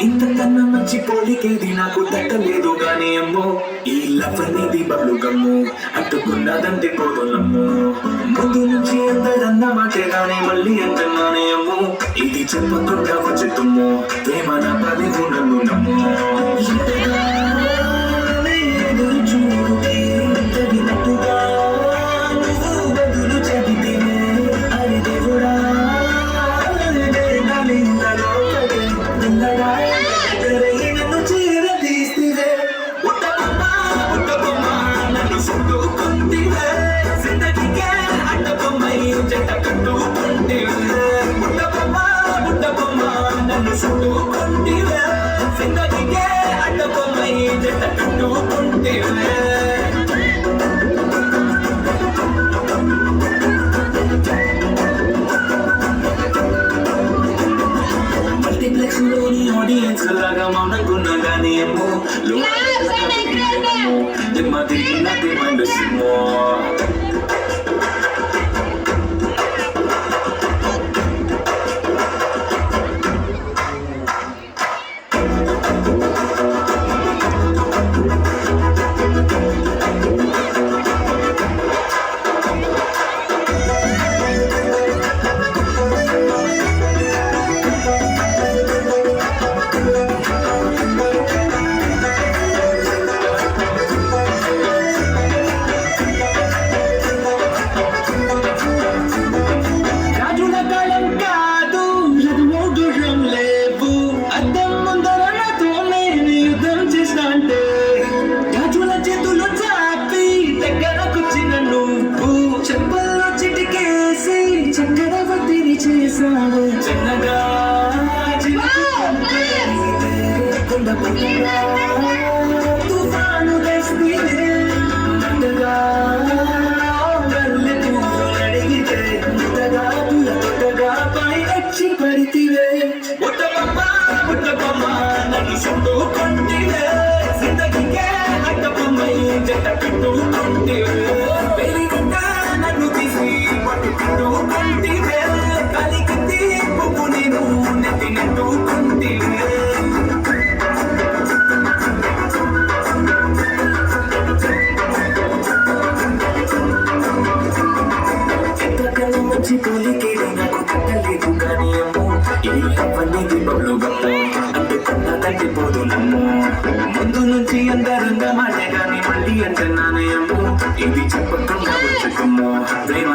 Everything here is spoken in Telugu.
ఇంతకన్నా మంచి పోలికేది నాకు తట్టలేదు గానీ అమ్మో ఈ లవ్ అనేది బబ్లు గమ్ము అట్టుకున్నదంటే పోదునమ్ము ముందు నుంచి అందరన్న మాటే గానీ మళ్ళీ అంటున్నానే అమ్ము ఇది చెప్పకుండా వచ్చుతుమ్ము ప్రేమ నా పది నన్ను నమ్ము మల్టీప్లెక్స్ లోని ఆడియన్స్ లాగా మౌనంగున్నా గానీ ఏమో దిమ్మ తిరిగి నాకు మండుసిమో చిన్నగా తుఫాను తెస్తిగా అడిగితే ముద్దగా తొట్టగా పై వచ్చి పడితివే బుట్టబొమ్మ నన్ను చుట్టుకుంటివే జిందగీకే అడ్డబొమ్మై జట్ట పెట్టుకుంటివే నన్ను తీసి పట్టు పెట్టుకుంటివే మంచి పోలికేది నాకు తట్టలేదు కానీ అమ్మో ఈ అవన్నీ బబ్లు గమ్ము అంటుకున్న తగ్గిపోదు నమ్ము ముందు నుంచి అందరంగా మాటే కానీ మళ్ళీ అంటున్నానే అమ్ము ఇది చెప్పకుండా వచ్చుకుమ్మో ప్రేమ